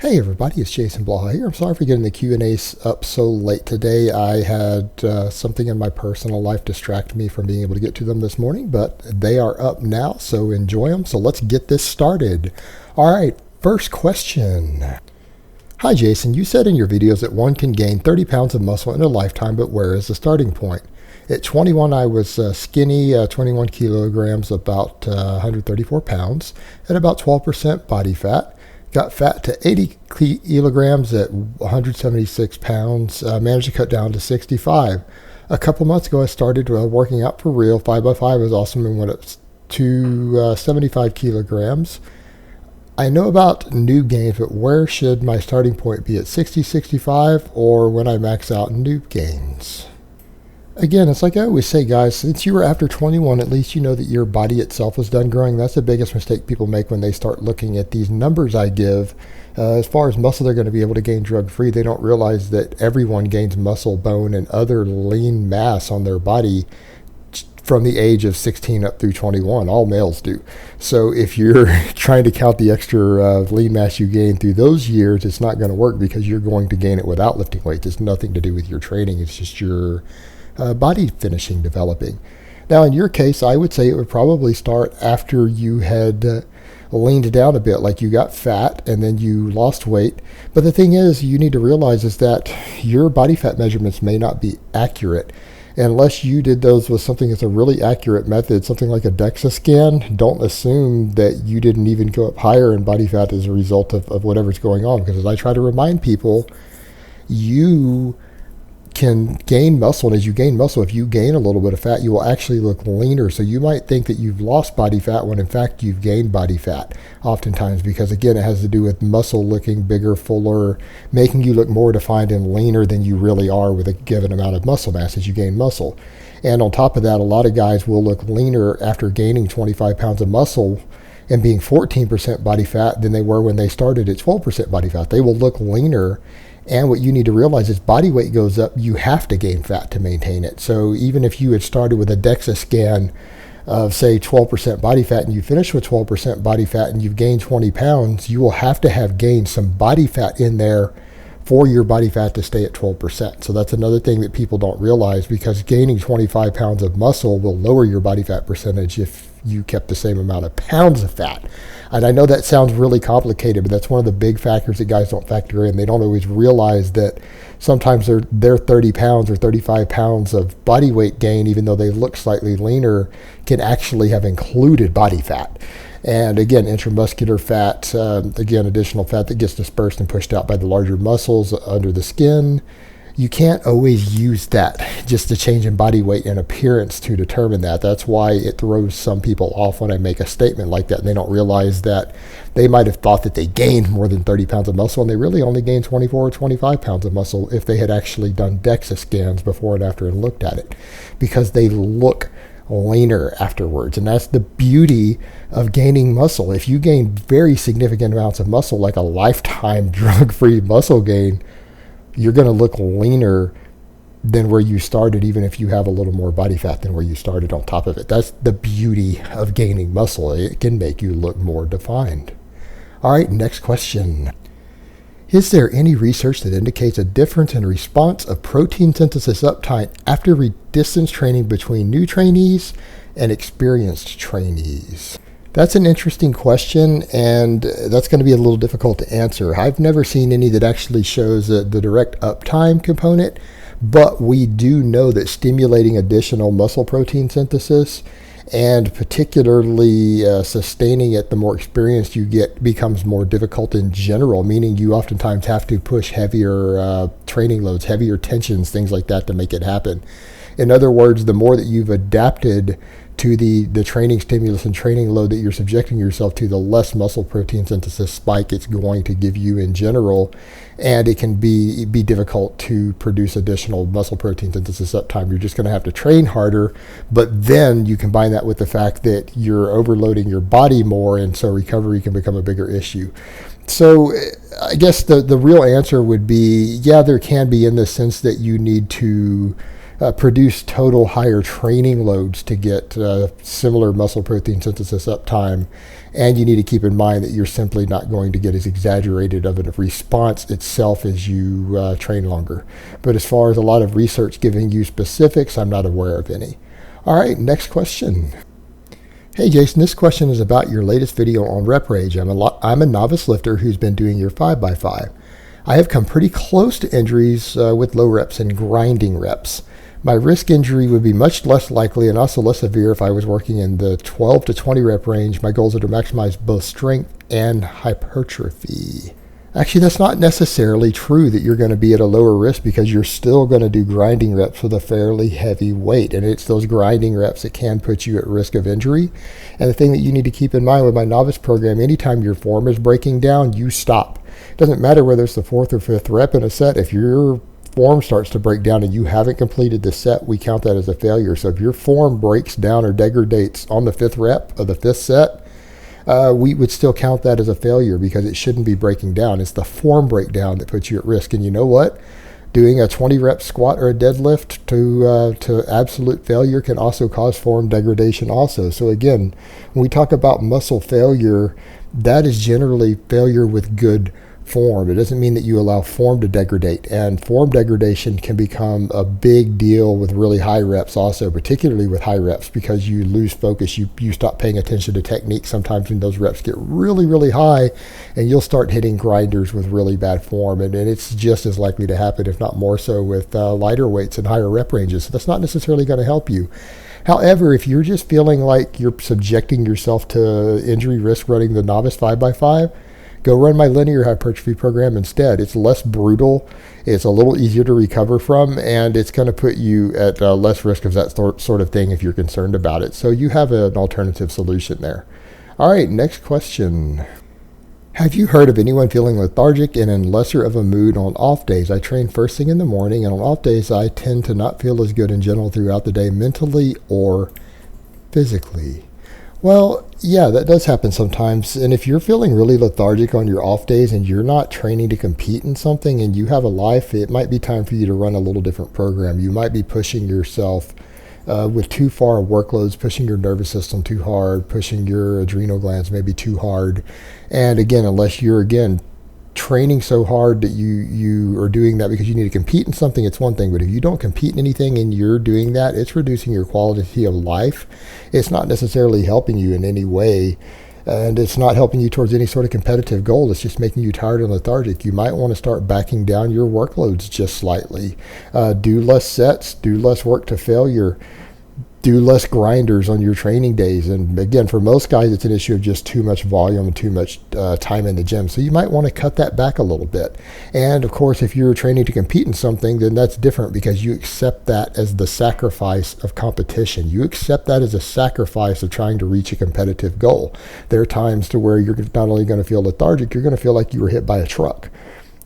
Hey everybody, it's Jason Blaha here. I'm sorry for getting the Q&As up so late today. I had something in my personal life distract me from being able to get to them this morning, but they are up now, so enjoy them. So let's get this started. All right, first question. Hi Jason, you said in your videos that one can gain 30 pounds of muscle in a lifetime, but where is the starting point? At 21, I was skinny, 21 kilograms, about 134 pounds, at about 12% body fat. Got fat to 80 kilograms at 176 pounds, managed to cut down to 65. A couple months ago, I started working out for real. 5x5 was awesome and went up to 75 kilograms. I know about noob gains, but where should my starting point be, at 60, 65, or when I max out noob gains? Again, it's like I always say, guys, since you were after 21, at least you know that your body itself was done growing. That's the biggest mistake people make when they start looking at these numbers I give. As far as muscle they're going to be able to gain drug-free, they don't realize that everyone gains muscle, bone, and other lean mass on their body from the age of 16 up through 21. All males do. So if you're trying to count the extra lean mass you gain through those years, it's not going to work because you're going to gain it without lifting weights. It's nothing to do with your training. It's just your body finishing developing. Now in your case, I would say it would probably start after you had leaned down a bit, like you got fat and then you lost weight. But the thing is, you need to realize is that your body fat measurements may not be accurate. Unless you did those with something that's a really accurate method, something like a DEXA scan, don't assume that you didn't even go up higher in body fat as a result of whatever's going on. Because as I try to remind people, you can gain muscle, and as you gain muscle, if you gain a little bit of fat, you will actually look leaner. So you might think that you've lost body fat when in fact you've gained body fat oftentimes, because again, it has to do with muscle looking bigger, fuller, making you look more defined and leaner than you really are with a given amount of muscle mass as you gain muscle. And on top of that, a lot of guys will look leaner after gaining 25 pounds of muscle and being 14% body fat than they were when they started at 12% body fat. They will look leaner. And what you need to realize is body weight goes up, you have to gain fat to maintain it. So even if you had started with a DEXA scan of say 12% body fat and you finish with 12% body fat and you've gained 20 pounds, you will have to have gained some body fat in there for your body fat to stay at 12%. So that's another thing that people don't realize, because gaining 25 pounds of muscle will lower your body fat percentage if you kept the same amount of pounds of fat. And I know that sounds really complicated, but that's one of the big factors that guys don't factor in. They don't always realize that sometimes their 30 pounds or 35 pounds of body weight gain, even though they look slightly leaner, can actually have included body fat. And again, intramuscular fat, again, additional fat that gets dispersed and pushed out by the larger muscles under the skin. You can't always use that just to change in body weight and appearance to determine that. That's why it throws some people off when I make a statement like that, and they don't realize that they might have thought that they gained more than 30 pounds of muscle, and they really only gained 24 or 25 pounds of muscle if they had actually done DEXA scans before and after and looked at it, because they look leaner afterwards. And that's the beauty of gaining muscle. If you gain very significant amounts of muscle, like a lifetime drug-free muscle gain, you're going to look leaner than where you started, even if you have a little more body fat than where you started on top of it. That's the beauty of gaining muscle. It can make you look more defined. All right, next question. Is there any research that indicates a difference in response of protein synthesis uptime after distance training between new trainees and experienced trainees? That's an interesting question, and that's going to be a little difficult to answer. I've never seen any that actually shows the direct uptime component, but we do know that stimulating additional muscle protein synthesis and particularly sustaining it the more experienced you get becomes more difficult in general, meaning you oftentimes have to push heavier training loads, heavier tensions, things like that to make it happen. In other words, the more that you've adapted to the training stimulus and training load that you're subjecting yourself to, the less muscle protein synthesis spike it's going to give you in general. And it can be difficult to produce additional muscle protein synthesis uptime. You're just going to have to train harder, but then you combine that with the fact that you're overloading your body more, and so recovery can become a bigger issue. So I guess the real answer would be, yeah, there can be, in the sense that you need to produce total higher training loads to get similar muscle protein synthesis uptime. And you need to keep in mind that you're simply not going to get as exaggerated of a response itself as you train longer. But as far as a lot of research giving you specifics, I'm not aware of any. All right, next question. Hey Jason, this question is about your latest video on rep rage. I'm a novice lifter who's been doing your 5x5. I have come pretty close to injuries with low reps and grinding reps. My risk injury would be much less likely and also less severe if I was working in the 12 to 20 rep range. My goals are to maximize both strength and hypertrophy. Actually, that's not necessarily true that you're going to be at a lower risk, because you're still going to do grinding reps with a fairly heavy weight. And it's those grinding reps that can put you at risk of injury. And the thing that you need to keep in mind with my novice program, anytime your form is breaking down, you stop. It doesn't matter whether it's the 4th or 5th rep in a set. If your form starts to break down and you haven't completed the set, we count that as a failure. So if your form breaks down or degrades on the 5th rep of the 5th set, we would still count that as a failure, because it shouldn't be breaking down. It's the form breakdown that puts you at risk. And you know what? Doing a 20 rep squat or a deadlift to absolute failure can also cause form degradation also. So again, when we talk about muscle failure, that is generally failure with good form. It doesn't mean that you allow form to degrade, and form degradation can become a big deal with really high reps also, particularly with high reps, because you lose focus. You stop paying attention to technique sometimes when those reps get really, really high, and you'll start hitting grinders with really bad form, and it's just as likely to happen, if not more so, with lighter weights and higher rep ranges. So that's not necessarily going to help you. However, if you're just feeling like you're subjecting yourself to injury risk running the novice 5x5, go run my linear hypertrophy program instead. It's less brutal, it's a little easier to recover from, and it's going to put you at less risk of that sort of thing if you're concerned about it. So you have an alternative solution there. All right, next question. Have you heard of anyone feeling lethargic and in lesser of a mood on off days? I train first thing in the morning, and on off days I tend to not feel as good in general throughout the day, mentally or physically. Well, yeah, that does happen sometimes. And if you're feeling really lethargic on your off days and you're not training to compete in something and you have a life, it might be time for you to run a little different program. You might be pushing yourself with too far workloads, pushing your nervous system too hard, pushing your adrenal glands maybe too hard. And again, unless you're, training so hard that you are doing that because you need to compete in something, it's one thing. But if you don't compete in anything and you're doing that, it's reducing your quality of life. It's not necessarily helping you in any way, and it's not helping you towards any sort of competitive goal. It's just making you tired and lethargic. You might want to start backing down your workloads just slightly. Do less sets, do less work to failure, do less grinders on your training days. And again, for most guys, it's an issue of just too much volume and too much time in the gym. So you might want to cut that back a little bit. And of course, if you're training to compete in something, then that's different, because you accept that as the sacrifice of competition. You accept that as a sacrifice of trying to reach a competitive goal. There are times to where you're not only going to feel lethargic, you're going to feel like you were hit by a truck.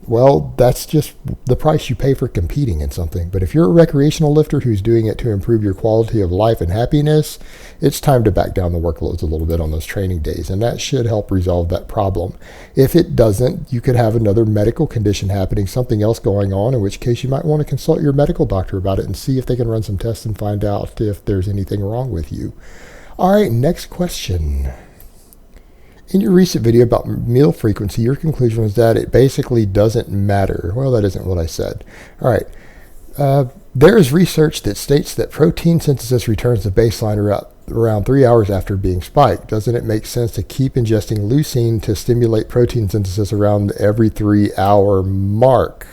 Well, that's just the price you pay for competing in something. But if you're a recreational lifter who's doing it to improve your quality of life and happiness, it's time to back down the workloads a little bit on those training days, and that should help resolve that problem. If it doesn't, you could have another medical condition happening, something else going on, in which case you might want to consult your medical doctor about it and see if they can run some tests and find out if there's anything wrong with you. All right, next question. In your recent video about meal frequency, your conclusion was that it basically doesn't matter. Well, that isn't what I said. All right. There is research that states that protein synthesis returns to baseline around 3 hours after being spiked. Doesn't it make sense to keep ingesting leucine to stimulate protein synthesis around every 3 hour mark?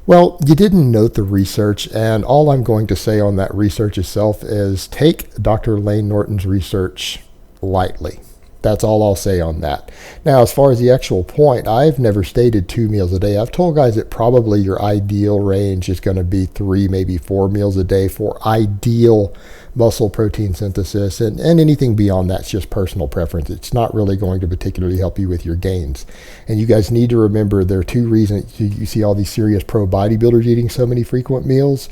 Well, you didn't note the research, and all I'm going to say on that research itself is take Dr. Lane Norton's research lightly. That's all I'll say on that. Now, as far as the actual point, I've never stated 2 meals a day. I've told guys that probably your ideal range is going to be 3, maybe 4 meals a day for ideal muscle protein synthesis, and anything beyond that's just personal preference. It's not really going to particularly help you with your gains. And you guys need to remember there are 2 reasons you see all these serious pro bodybuilders eating so many frequent meals.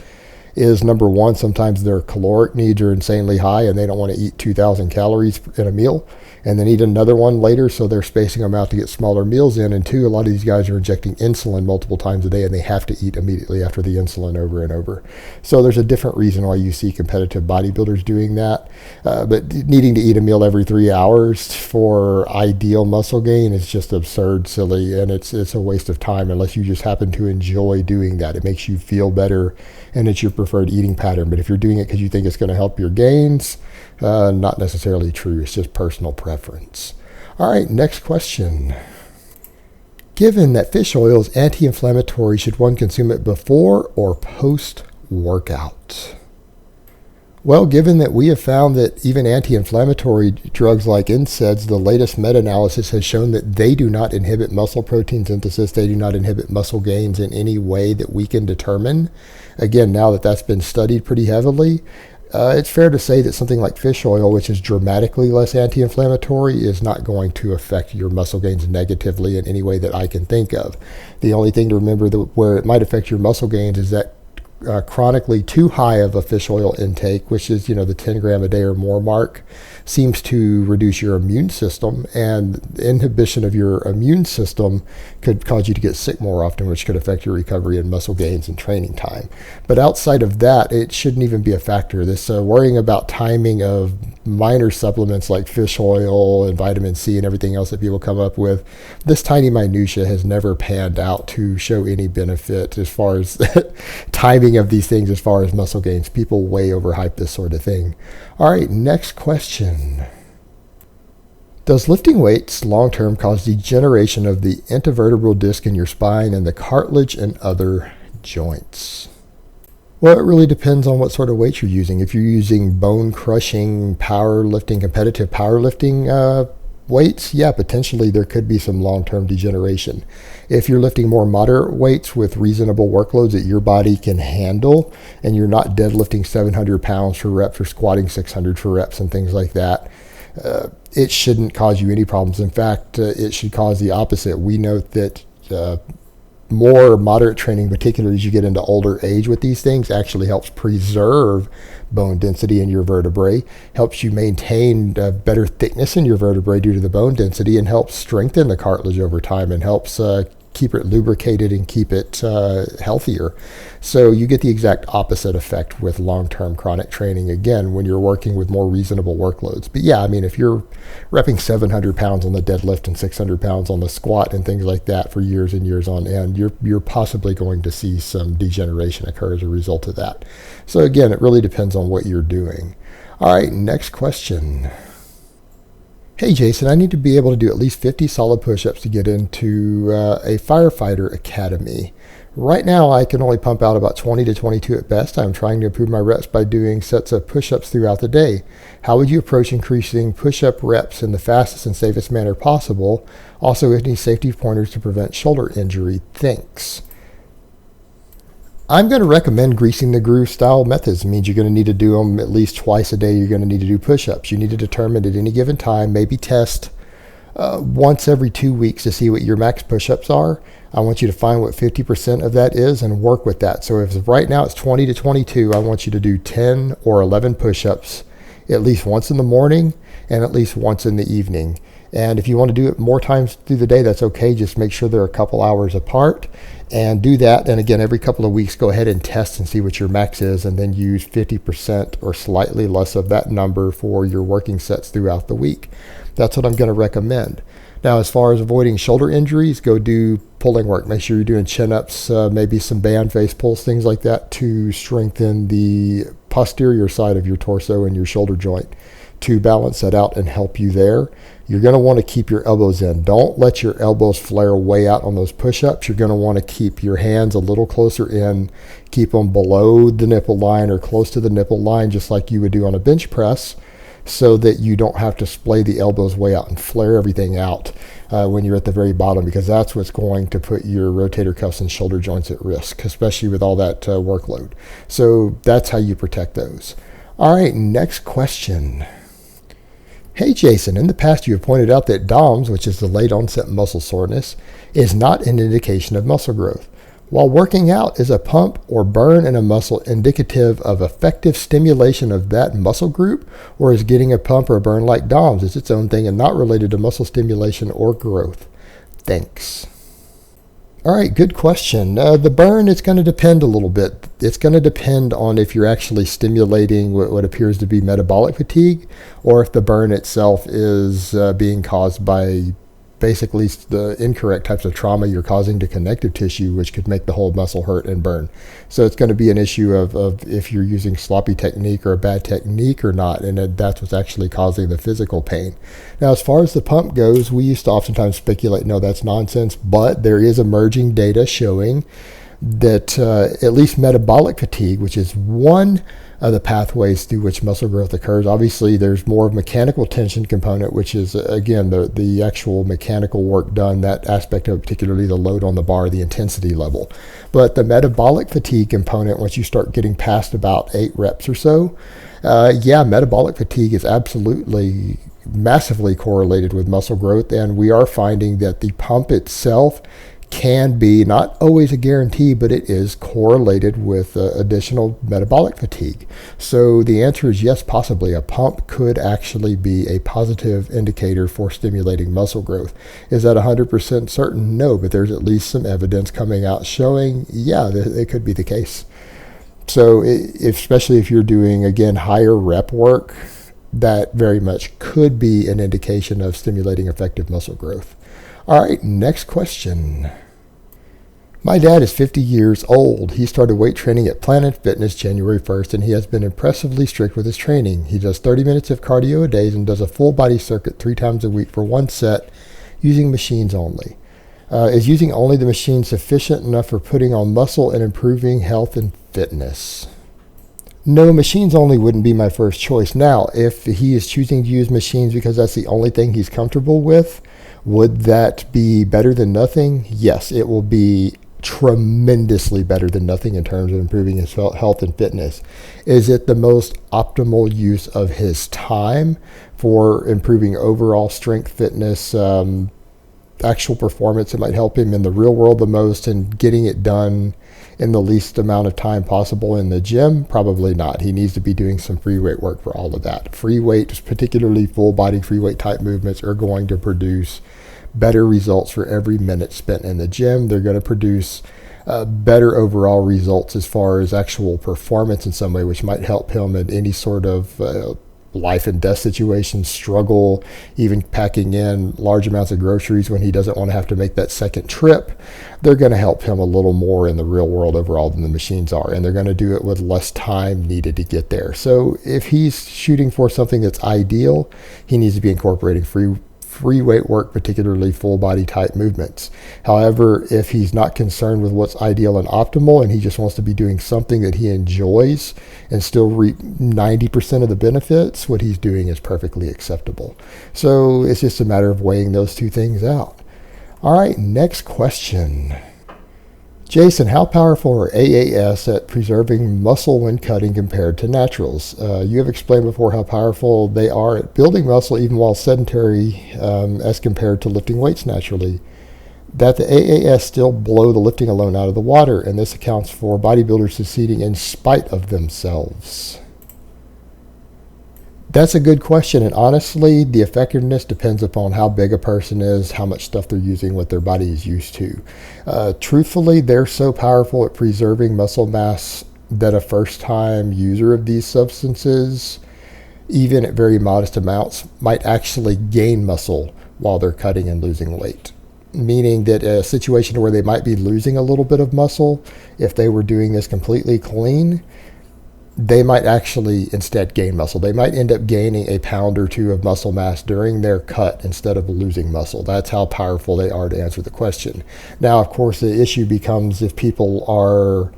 is number one, sometimes their caloric needs are insanely high and they don't want to eat 2,000 calories in a meal and then eat another one later, so they're spacing them out to get smaller meals in. And two, a lot of these guys are injecting insulin multiple times a day and they have to eat immediately after the insulin over and over. So there's a different reason why you see competitive bodybuilders doing that. But needing to eat a meal every 3 hours for ideal muscle gain is just absurd, silly, and it's a waste of time unless you just happen to enjoy doing that. It makes you feel better and it's your preferred eating pattern. But if you're doing it because you think it's going to help your gains, not necessarily true. It's just personal preference. All right, next question. Given that fish oil is anti-inflammatory, should one consume it before or post-workout? Well, given that we have found that even anti-inflammatory drugs like NSAIDs, the latest meta-analysis has shown that they do not inhibit muscle protein synthesis, they do not inhibit muscle gains in any way that we can determine. Again, now that that's been studied pretty heavily, it's fair to say that something like fish oil, which is dramatically less anti-inflammatory, is not going to affect your muscle gains negatively in any way that I can think of. The only thing to remember where it might affect your muscle gains is that chronically too high of a fish oil intake, which is, the 10 gram a day or more mark, seems to reduce your immune system, and the inhibition of your immune system could cause you to get sick more often, which could affect your recovery and muscle gains and training time. But outside of that, it shouldn't even be a factor. This worrying about timing of minor supplements like fish oil and vitamin C and everything else that people come up with, this tiny minutia has never panned out to show any benefit as far as timing of these things as far as muscle gains. People way overhype this sort of thing. All right, next question. Does lifting weights long-term cause degeneration of the intervertebral disc in your spine and the cartilage and other joints? Well, it really depends on what sort of weight you're using. If you're using bone-crushing, powerlifting, competitive powerlifting weights, yeah, potentially there could be some long-term degeneration. If you're lifting more moderate weights with reasonable workloads that your body can handle, and you're not deadlifting 700 pounds for reps or squatting 600 for reps and things like that, it shouldn't cause you any problems. In fact, it should cause the opposite. We note that more moderate training, particularly as you get into older age with these things, actually helps preserve bone density in your vertebrae, helps you maintain better thickness in your vertebrae due to the bone density, and helps strengthen the cartilage over time and helps keep it lubricated and keep it healthier. So you get the exact opposite effect with long-term chronic training, again, when you're working with more reasonable workloads. But yeah, I mean, if you're repping 700 pounds on the deadlift and 600 pounds on the squat and things like that for years and years on end, you're possibly going to see some degeneration occur as a result of that. So again, it really depends on what you're doing. All right, next question. Hey Jason, I need to be able to do at least 50 solid push-ups to get into a Firefighter Academy. Right now, I can only pump out about 20 to 22 at best. I'm trying to improve my reps by doing sets of push-ups throughout the day. How would you approach increasing push-up reps in the fastest and safest manner possible? Also, any safety pointers to prevent shoulder injury? Thanks. I'm going to recommend greasing the groove style methods. It means you're going to need to do them at least twice a day. You're going to need to do push-ups. You need to determine at any given time, maybe test once every 2 weeks to see what your max push-ups are. I want you to find what 50% of that is and work with that. So if right now it's 20 to 22, I want you to do 10 or 11 push-ups at least once in the morning and at least once in the evening. And if you want to do it more times through the day, that's okay. Just make sure they're a couple hours apart and do that. And again, every couple of weeks, go ahead and test and see what your max is, and then use 50% or slightly less of that number for your working sets throughout the week. That's what I'm going to recommend. Now, as far as avoiding shoulder injuries, go do pulling work. Make sure you're doing chin-ups, maybe some band face pulls, things like that, to strengthen the posterior side of your torso and your shoulder joint to balance that out and help you there. You're going to want to keep your elbows in. Don't let your elbows flare way out on those push-ups. You're going to want to keep your hands a little closer in, keep them below the nipple line or close to the nipple line, just like you would do on a bench press, so that you don't have to splay the elbows way out and flare everything out when you're at the very bottom, because that's what's going to put your rotator cuffs and shoulder joints at risk, especially with all that workload. So that's how you protect those. All right, next question. Hey Jason, in the past you have pointed out that DOMS, which is delayed onset muscle soreness, is not an indication of muscle growth. While working out, is a pump or burn in a muscle indicative of effective stimulation of that muscle group, or is getting a pump or a burn like DOMS is its own thing and not related to muscle stimulation or growth? Thanks. All right, good question. The burn is going to depend a little bit. It's going to depend on if you're actually stimulating what appears to be metabolic fatigue, or if the burn itself is being caused by basically the incorrect types of trauma you're causing to connective tissue, which could make the whole muscle hurt and burn. So it's going to be an issue of if you're using sloppy technique or a bad technique or not, and that's what's actually causing the physical pain. Now, as far as the pump goes, we used to oftentimes speculate, no, that's nonsense, but there is emerging data showing that at least metabolic fatigue, which is one of the pathways through which muscle growth occurs. Obviously, there's more of mechanical tension component, which is, again, the actual mechanical work done, that aspect of particularly the load on the bar, the intensity level. But the metabolic fatigue component, once you start getting past about 8 reps or so, metabolic fatigue is absolutely massively correlated with muscle growth, and we are finding that the pump itself can be, not always a guarantee, but it is correlated with additional metabolic fatigue. So the answer is yes, possibly. A pump could actually be a positive indicator for stimulating muscle growth. Is that 100% certain? No, but there's at least some evidence coming out showing, it could be the case. So especially if you're doing, again, higher rep work, that very much could be an indication of stimulating effective muscle growth. All right, next question. My dad is 50 years old. He started weight training at Planet Fitness January 1st, and he has been impressively strict with his training. He does 30 minutes of cardio a day and does a full body circuit 3 times a week for 1 set using machines only. Is using only the machine sufficient enough for putting on muscle and improving health and fitness? No, machines only wouldn't be my first choice. Now, if he is choosing to use machines because that's the only thing he's comfortable with, would that be better than nothing? Yes, it will be tremendously better than nothing in terms of improving his health and fitness. Is it the most optimal use of his time for improving overall strength, fitness, actual performance? It might help him in the real world the most, and getting it done in the least amount of time possible in the gym? Probably not. He needs to be doing some free weight work for all of that. Free weight, particularly full body free weight type movements, are going to produce better results for every minute spent in the gym. They're going to produce better overall results as far as actual performance in some way, which might help him in any sort of life and death situation, struggle, even packing in large amounts of groceries when he doesn't want to have to make that second trip. They're going to help him a little more in the real world overall than the machines are, and they're going to do it with less time needed to get there. So if he's shooting for something that's ideal, he needs to be incorporating free weight work, particularly full body type movements. However, if he's not concerned with what's ideal and optimal, and he just wants to be doing something that he enjoys and still reap 90% of the benefits, what he's doing is perfectly acceptable. So it's just a matter of weighing those two things out. All right, next question. Jason, how powerful are AAS at preserving muscle when cutting compared to naturals? You have explained before how powerful they are at building muscle even while sedentary as compared to lifting weights naturally. That the AAS still blow the lifting alone out of the water, and this accounts for bodybuilders succeeding in spite of themselves. That's a good question, and honestly, the effectiveness depends upon how big a person is, how much stuff they're using, what their body is used to. Truthfully, they're so powerful at preserving muscle mass that a first-time user of these substances, even at very modest amounts, might actually gain muscle while they're cutting and losing weight. Meaning that a situation where they might be losing a little bit of muscle, if they were doing this completely clean, they might actually instead gain muscle. They might end up gaining a pound or 2 of muscle mass during their cut instead of losing muscle. That's how powerful they are to answer the question. Now, of course, the issue becomes if people are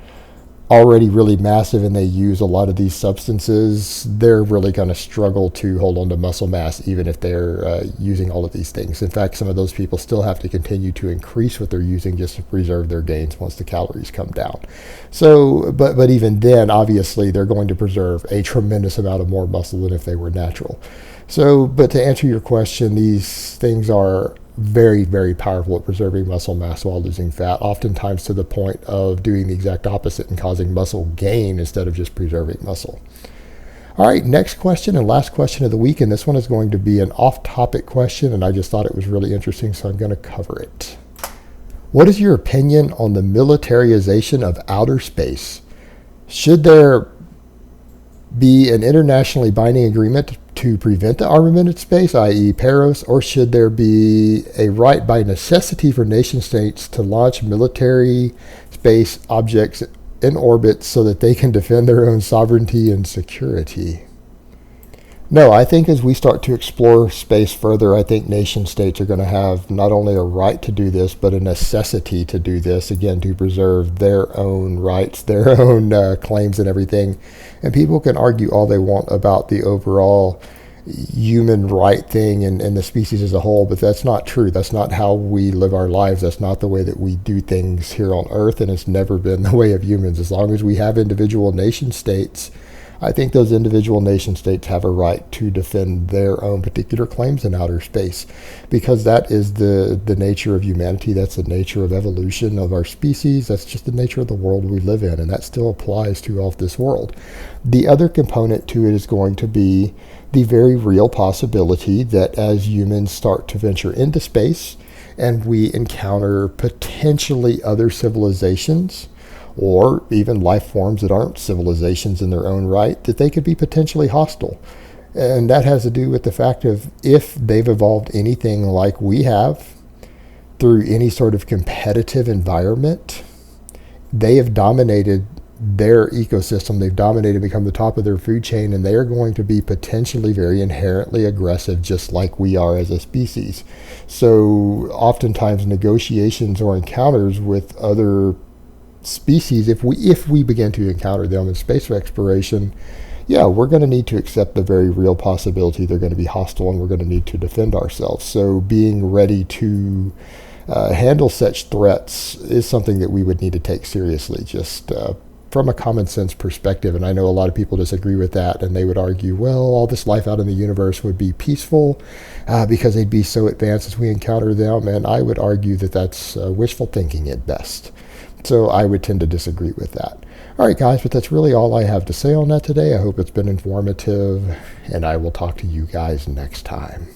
already really massive and they use a lot of these substances, they're really going to struggle to hold on to muscle mass even if they're using all of these things. In fact, some of those people still have to continue to increase what they're using just to preserve their gains once the calories come down. So, but even then, obviously, they're going to preserve a tremendous amount of more muscle than if they were natural. So, but to answer your question, these things are very, very powerful at preserving muscle mass while losing fat, oftentimes to the point of doing the exact opposite and causing muscle gain instead of just preserving muscle. All right, next question and last question of the week, and this one is going to be an off-topic question, and I just thought it was really interesting, so I'm going to cover it. What is your opinion on the militarization of outer space? Should there be an internationally binding agreement to prevent the armament of space, i.e. PAROS, or should there be a right by necessity for nation states to launch military space objects in orbit so that they can defend their own sovereignty and security? No, I think as we start to explore space further, I think nation states are going to have not only a right to do this, but a necessity to do this, again, to preserve their own rights, their own claims and everything. And people can argue all they want about the overall human right thing and the species as a whole, but that's not true. That's not how we live our lives. That's not the way that we do things here on Earth, and it's never been the way of humans. As long as we have individual nation states, I think those individual nation states have a right to defend their own particular claims in outer space, because that is the nature of humanity. That's the nature of evolution of our species. That's just the nature of the world we live in, and that still applies to all of this world. The other component to it is going to be the very real possibility that as humans start to venture into space and we encounter potentially other civilizations, or even life forms that aren't civilizations in their own right, that they could be potentially hostile. And that has to do with the fact of if they've evolved anything like we have through any sort of competitive environment, they have dominated their ecosystem. They've dominated, become the top of their food chain, and they are going to be potentially very inherently aggressive, just like we are as a species. So oftentimes negotiations or encounters with other species, if we begin to encounter them in space exploration, we're going to need to accept the very real possibility they're going to be hostile, and we're going to need to defend ourselves. So being ready to handle such threats is something that we would need to take seriously, just from a common sense perspective. And I know a lot of people disagree with that, and they would argue, well, all this life out in the universe would be peaceful because they'd be so advanced as we encounter them. And I would argue that that's wishful thinking at best. So I would tend to disagree with that. All right, guys, but that's really all I have to say on that today. I hope it's been informative, and I will talk to you guys next time.